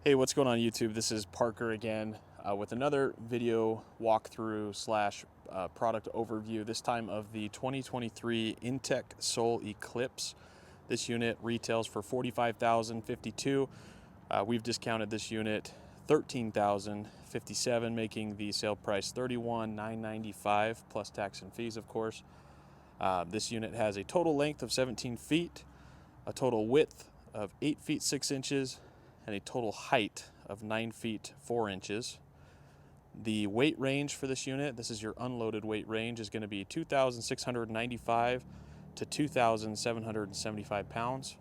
Hey, what's going on YouTube? This is Parker again with another video walkthrough slash product overview, this time of the 2023 Intech Soul Eclipse. This unit retails for $45,052. We've discounted this unit $13,057, making the sale price $31,995 plus tax and fees, of course. This unit has a total length of 17 feet, a total width of 8 feet 6 inches, and a total height of 9 feet 4 inches. The weight range for this unit, this is your unloaded weight range, is going to be 2,695 to 2,775 pounds.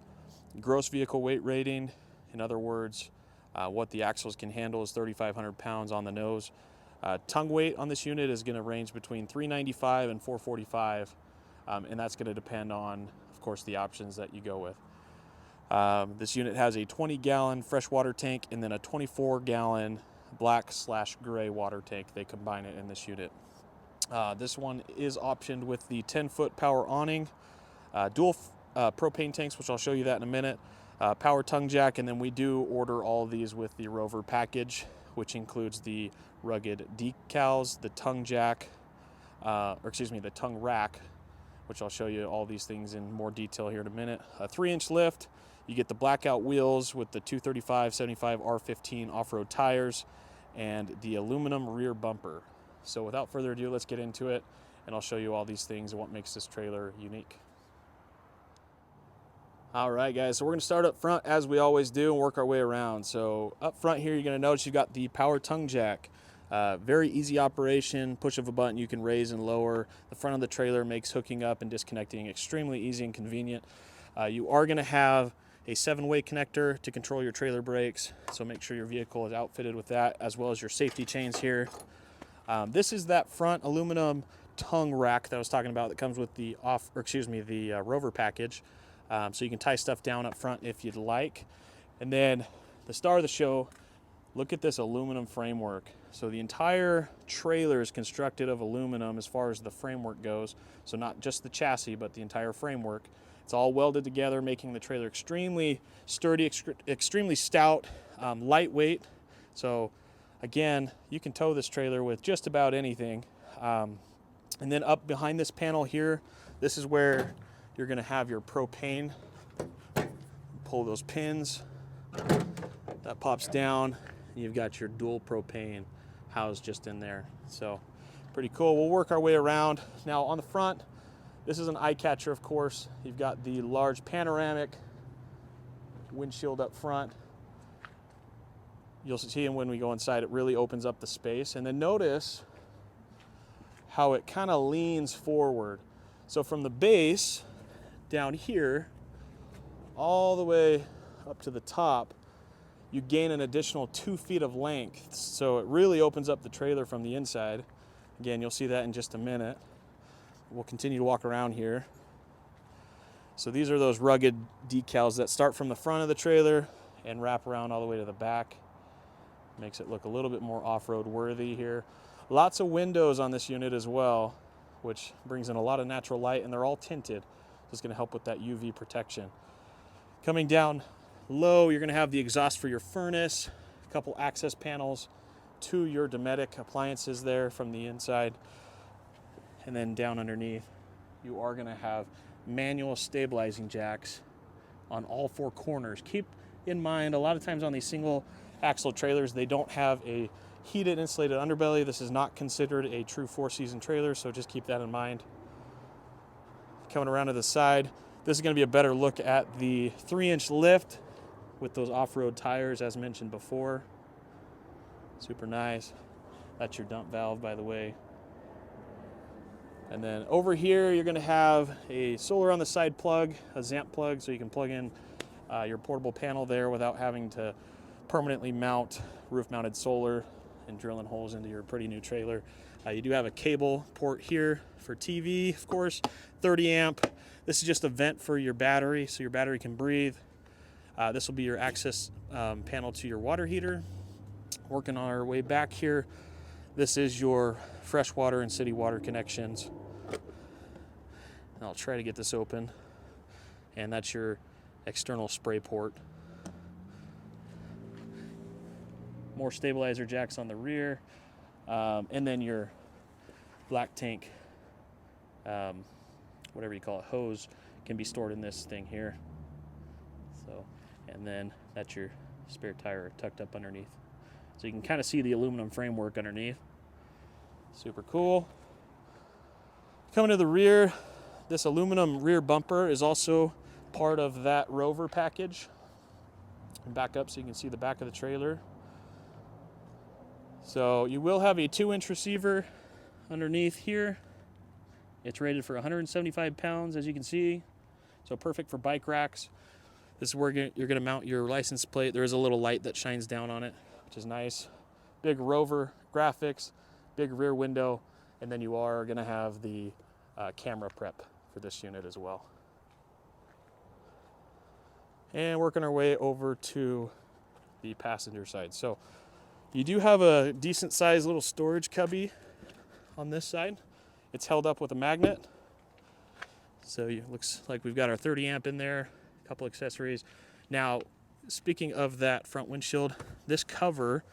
Gross vehicle weight rating, in other words, what the axles can handle, is 3,500 pounds on the nose. Tongue weight on this unit is going to range between 395 and 445, and that's going to depend on, of course, the options that you go with. This unit has a 20-gallon freshwater tank and then a 24-gallon black/gray water tank. They combine it in this unit. This one is optioned with the 10-foot power awning, dual propane tanks, which I'll show you that in a minute, power tongue jack, and then we do order all of these with the Rover package, which includes the rugged decals, the tongue jack, the tongue rack, which I'll show you all these things in more detail here in a minute. A 3-inch lift. You get the blackout wheels with the 235/75 R15 off-road tires and the aluminum rear bumper. So without further ado, let's get into it, and I'll show you all these things and what makes this trailer unique. All right, guys, so we're going to start up front as we always do and work our way around. So up front here, you're going to notice you've got the power tongue jack. Very easy operation, push of a button, you can raise and lower. The front of the trailer makes hooking up and disconnecting extremely easy and convenient. You are going to have a 7-way connector to control your trailer brakes, so make sure your vehicle is outfitted with that, as well as your safety chains here. This is that front aluminum tongue rack that I was talking about that comes with the Rover package. So you can tie stuff down up front if you'd like. And then the star of the show, look at this aluminum framework. So the entire trailer is constructed of aluminum as far as the framework goes. So not just the chassis, but the entire framework. It's all welded together, making the trailer extremely sturdy, extremely stout, lightweight. So again, you can tow this trailer with just about anything. And then up behind this panel here, this is where you're going to have your propane. Pull those pins. That pops down. And you've got your dual propane housed just in there. So pretty cool. We'll work our way around. Now on the front, this is an eye catcher, of course. You've got the large panoramic windshield up front. You'll see when we go inside, it really opens up the space. And then notice how it kind of leans forward. So from the base down here all the way up to the top, you gain an additional 2 feet of length. So it really opens up the trailer from the inside. Again, you'll see that in just a minute. We'll continue to walk around here. So these are those rugged decals that start from the front of the trailer and wrap around all the way to the back. Makes it look a little bit more off-road worthy here. Lots of windows on this unit as well, which brings in a lot of natural light, and they're all tinted. So it's going to help with that UV protection. Coming down low, you're going to have the exhaust for your furnace, a couple access panels to your Dometic appliances there from the inside. And then down underneath, you are going to have manual stabilizing jacks on all 4 corners. Keep in mind, a lot of times on these single axle trailers, they don't have a heated insulated underbelly. This is not considered a true 4-season trailer, so just keep that in mind. Coming around to the side, this is going to be a better look at the 3-inch lift with those off-road tires as mentioned before. Super nice. That's your dump valve, by the way. And then over here, you're going to have a solar on the side plug, a ZAMP plug, so you can plug in your portable panel there without having to permanently mount roof-mounted solar and drilling holes into your pretty new trailer. You do have a cable port here for TV, of course, 30 amp. This is just a vent for your battery, so your battery can breathe. This will be your access panel to your water heater. Working on our way back here, this is your freshwater and city water connections. And I'll try to get this open. And that's your external spray port. more stabilizer jacks on the rear, and then your black tank, whatever you call it, hose, can be stored in this thing here. So, and then that's your spare tire tucked up underneath. So you can kind of see the aluminum framework underneath. Super cool. Coming to the rear, this aluminum rear bumper is also part of that Rover package. And back up so you can see the back of the trailer. So you will have a 2-inch receiver underneath here. It's rated for 175 pounds, as you can see. So perfect for bike racks. This is where you're going to mount your license plate. There is a little light that shines down on it, which is nice. Big Rover graphics, big rear window, and then you are going to have the camera prep for this unit as well. And working our way over to the passenger side. So you do have a decent sized little storage cubby on this side. It's held up with a magnet. So it looks like we've got our 30 amp in there, a couple accessories. Now, speaking of that front windshield, this cover,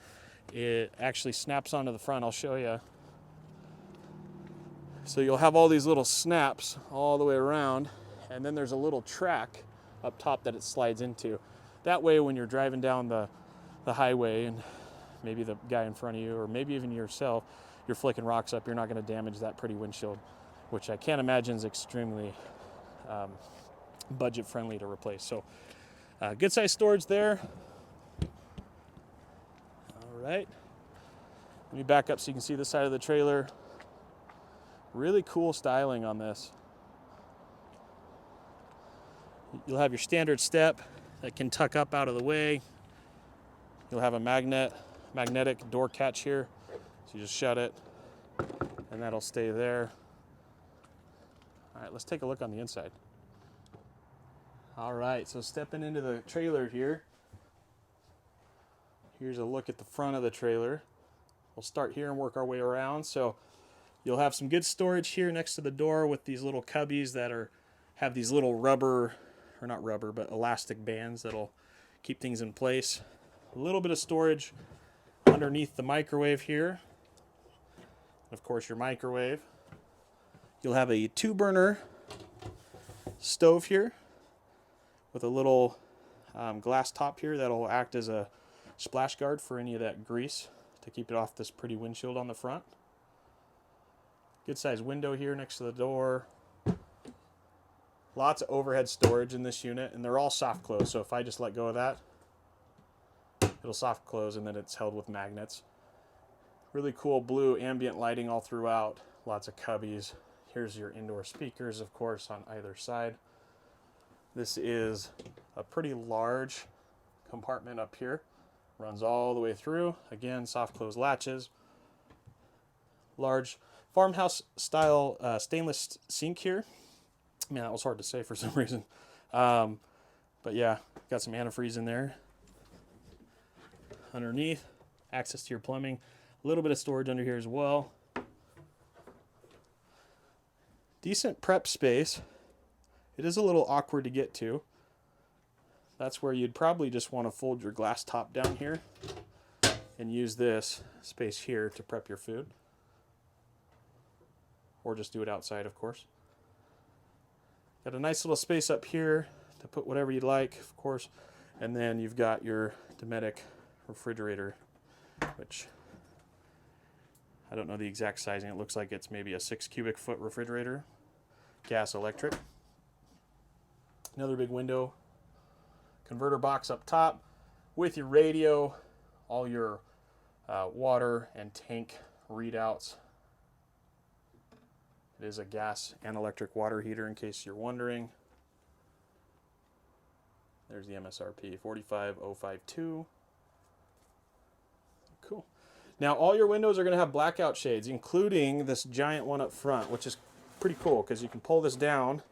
it actually snaps onto the front. I'll show you. So you'll have all these little snaps all the way around, and then there's a little track up top that it slides into. That way, when you're driving down the highway and maybe the guy in front of you, or maybe even yourself, you're flicking rocks up, you're not going to damage that pretty windshield, which I can't imagine is extremely budget friendly to replace. So good size storage there. All right. Let me back up so you can see the side of the trailer. Really cool styling on this. You'll have your standard step that can tuck up out of the way. You'll have a magnetic door catch here. So you just shut it and that'll stay there. All right, let's take a look on the inside. All right, so stepping into the trailer here. Here's a look at the front of the trailer. We'll start here and work our way around. So you'll have some good storage here next to the door with these little cubbies that have these little rubber, or not rubber, but elastic bands that'll keep things in place. A little bit of storage underneath the microwave here. Of course, your microwave. You'll have a 2-burner stove here with a little glass top here that'll act as a splash guard for any of that grease to keep it off this pretty windshield on the front. Good size window here next to the door. Lots of overhead storage in this unit, and they're all soft close. So if I just let go of that, it'll soft close, and then it's held with magnets. Really cool blue ambient lighting all throughout. Lots of cubbies. Here's your indoor speakers, of course, on either side. This is a pretty large compartment up here. Runs all the way through. Again, soft close latches. Large farmhouse style stainless sink here. Man, that was hard to say for some reason. But yeah, got some antifreeze in there. Underneath, access to your plumbing. A little bit of storage under here as well. Decent prep space. It is a little awkward to get to. That's where you'd probably just want to fold your glass top down here and use this space here to prep your food. Or just do it outside, of course. Got a nice little space up here to put whatever you'd like, of course. And then you've got your Dometic refrigerator, which I don't know the exact sizing. It looks like it's maybe a 6 cubic foot refrigerator, gas electric. Another big window, converter box up top with your radio, all your water and tank readouts. It is a gas and electric water heater, in case you're wondering. There's the MSRP, 45052. Cool. Now all your windows are going to have blackout shades, including this giant one up front, which is pretty cool because you can pull this down,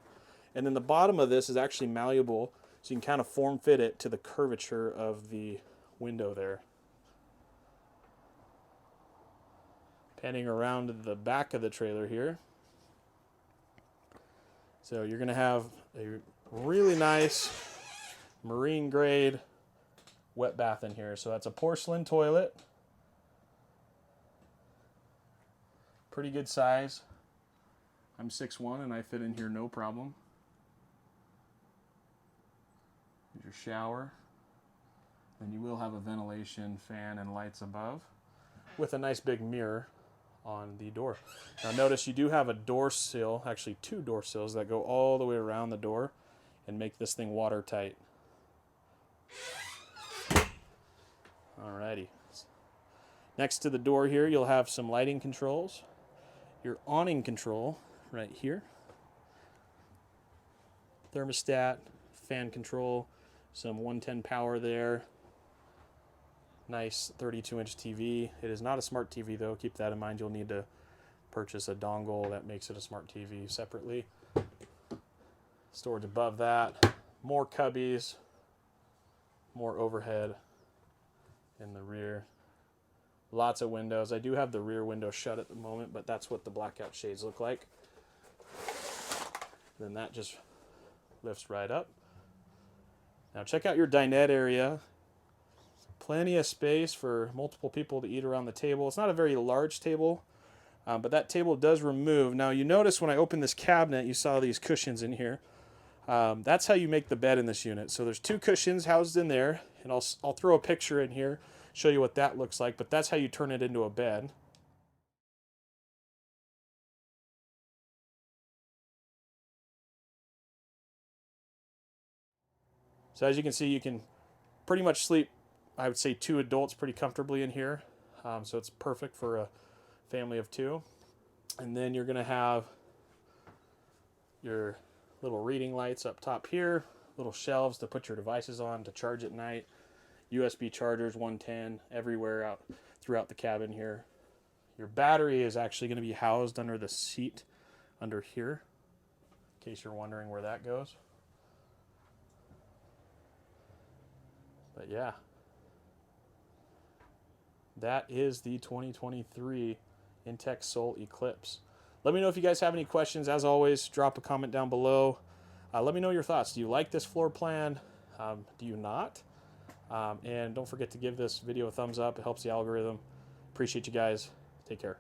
and then the bottom of this is actually malleable, so you can kind of form fit it to the curvature of the window there. Panning around to the back of the trailer here. So you're going to have a really nice marine grade wet bath in here. So that's a porcelain toilet pretty good size. I'm 6'1" and I fit in here no problem. Here's your shower. Then you will have a ventilation fan and lights above with a nice big mirror on the door. Now notice you do have a door sill, actually 2 door sills that go all the way around the door and make this thing watertight. Alrighty. Next to the door here, you'll have some lighting controls. Your awning control right here. Thermostat, fan control, some 110 power there. Nice 32-inch TV. It is not a smart TV though. Keep that in mind. You'll need to purchase a dongle that makes it a smart TV separately. Storage above that. More cubbies. More overhead in the rear. Lots of windows. I do have the rear window shut at the moment, but that's what the blackout shades look like. Then that just lifts right up. Now check out your dinette area. Plenty of space for multiple people to eat around the table. It's not a very large table, but that table does remove. Now you notice when I opened this cabinet, you saw these cushions in here. That's how you make the bed in this unit. So there's 2 cushions housed in there, and I'll throw a picture in here, show you what that looks like, but that's how you turn it into a bed. So as you can see, you can pretty much sleep, I would say 2 adults pretty comfortably in here. So it's perfect for a family of 2. And then you're going to have your little reading lights up top here, little shelves to put your devices on to charge at night, USB chargers 110 everywhere out throughout the cabin here. Your battery is actually going to be housed under the seat under here, in case you're wondering where that goes. But yeah, that is the 2023 Intech Soul Eclipse. Let me know if you guys have any questions. As always, drop a comment down below. Let me know your thoughts. Do you like this floor plan? Do you not? And don't forget to give this video a thumbs up. It helps the algorithm. Appreciate you guys. Take care.